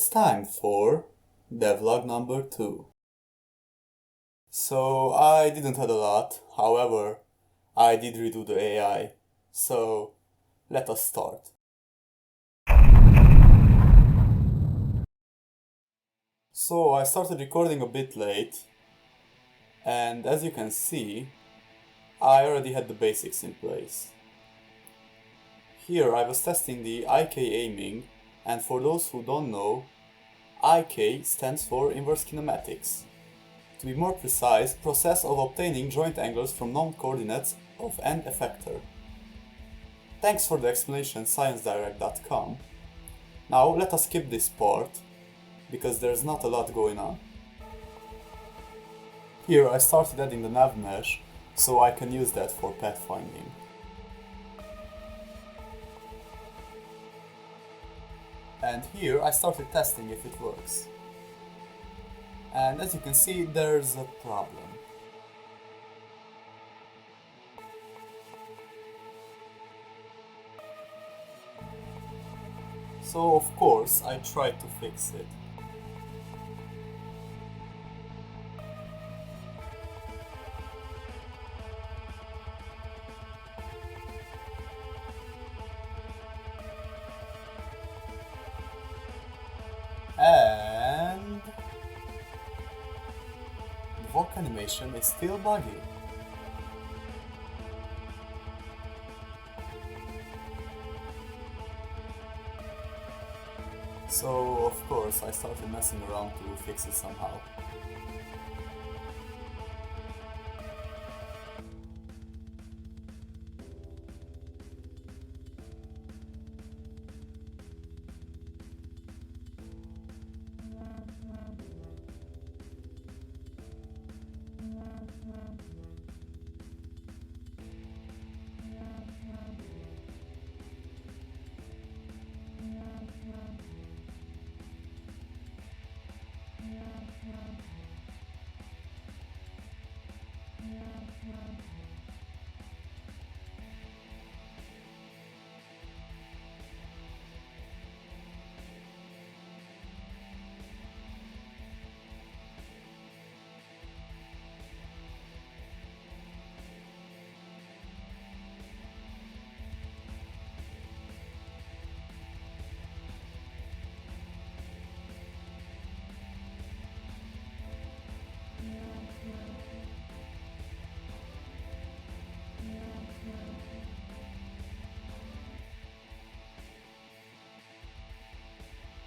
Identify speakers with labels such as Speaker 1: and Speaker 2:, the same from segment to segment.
Speaker 1: It's time for Devlog number 2. So I didn't have a lot, however, I did redo the AI, so let us start. So I started recording a bit late, and as you can see, I already had the basics in place. Here I was testing the IK aiming, and for those who don't know, IK stands for inverse kinematics. To be more precise, process of obtaining joint angles from known coordinates of an effector. Thanks for the explanation, sciencedirect.com. Now let us skip this part, because there's not a lot going on. Here I started adding the nav mesh, so I can use that for pathfinding. And here I started testing if it works. And as you can see, there's a problem. So of course I tried to fix it. And the walk animation is still buggy. So of course I started messing around to fix it somehow.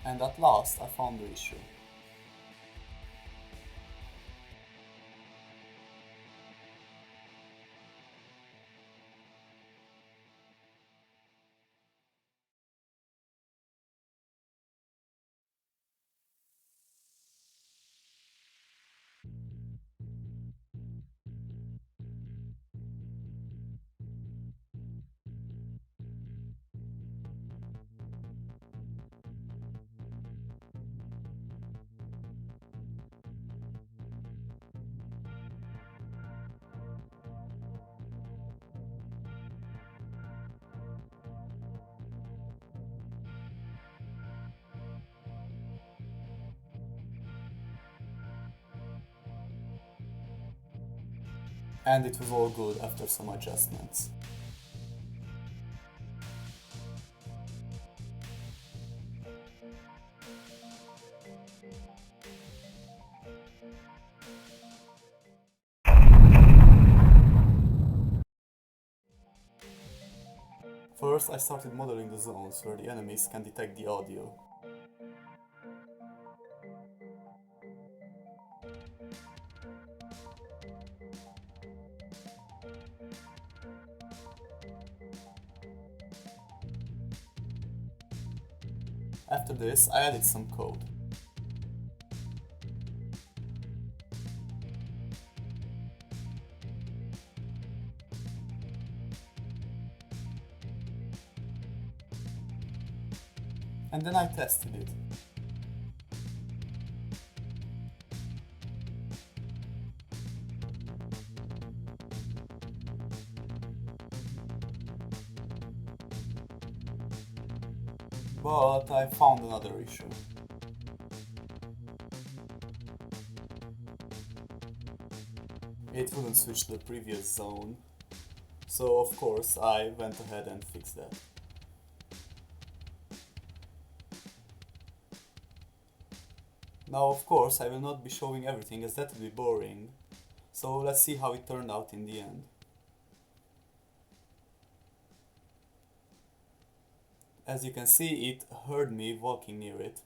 Speaker 1: And at last I found the issue. And it was all good after some adjustments. First I started modeling the zones where the enemies can detect the audio. After this, I added some code. And then I tested it. But I found another issue. it wouldn't switch to the previous zone. So of course I went ahead and fixed that. Now of course I will not be showing everything as that would be boring. So let's see how it turned out in the end. As you can see, it heard me walking near it.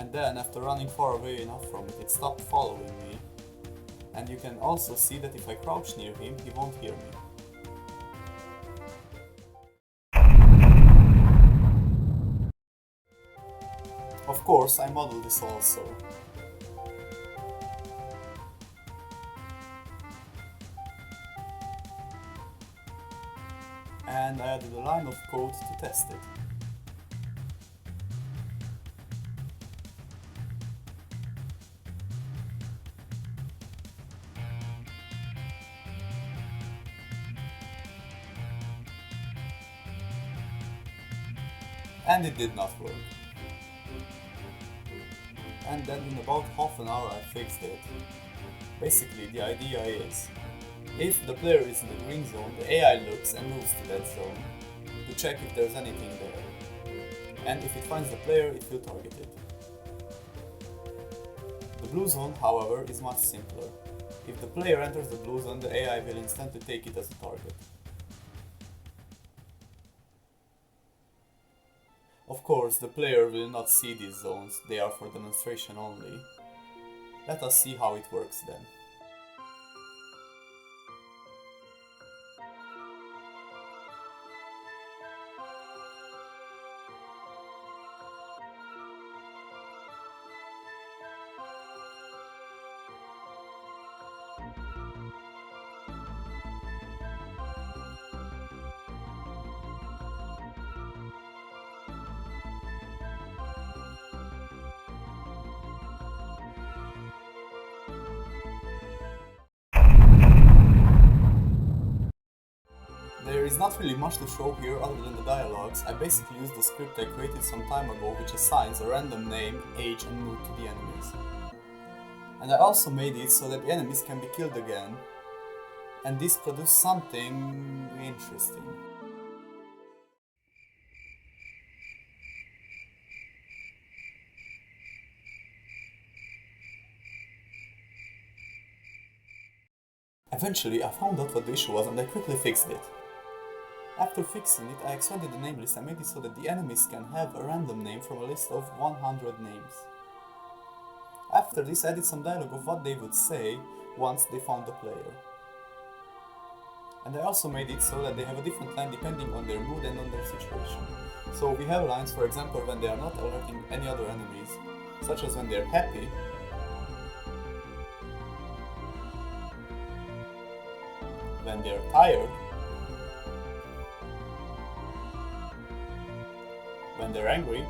Speaker 1: And then, after running far away enough from it, it stopped following me. And you can also see that if I crouch near him, he won't hear me. Of course, I modeled this also. And I added a line of code to test it. And it did not work. And then in about half an hour I fixed it. Basically the idea is, if the player is in the green zone, the AI looks and moves to that zone to check if there's anything there. And if it finds the player, it will target it. The blue zone, however, is much simpler. If the player enters the blue zone, the AI will instantly take it as a target. Of course, the player will not see these zones, they are for demonstration only. Let us see how it works then. There is not really much to show here other than the dialogues. I basically used the script I created some time ago, which assigns a random name, age and mood to the enemies. And I also made it so that the enemies can be killed again. And this produced something interesting. Eventually I found out what the issue was and I quickly fixed it. After fixing it, I expanded the name list and made it so that the enemies can have a random name from a list of 100 names. After this, I did some dialogue of what they would say once they found the player. And I also made it so that they have a different line depending on their mood and on their situation. So we have lines, for example, when they are not alerting any other enemies, such as when they are happy, when they are tired, when they're angry,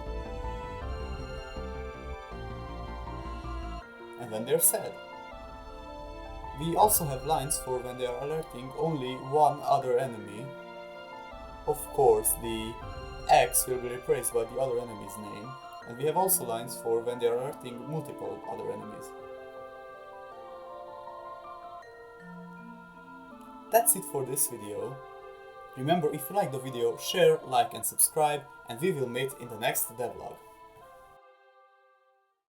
Speaker 1: and when they're sad. We also have lines for when they are alerting only one other enemy. Of course, the X will be replaced by the other enemy's name, and we have also lines for when they are alerting multiple other enemies. That's it for this video. Remember, if you like the video, share, like and subscribe, and we will meet in the next devlog.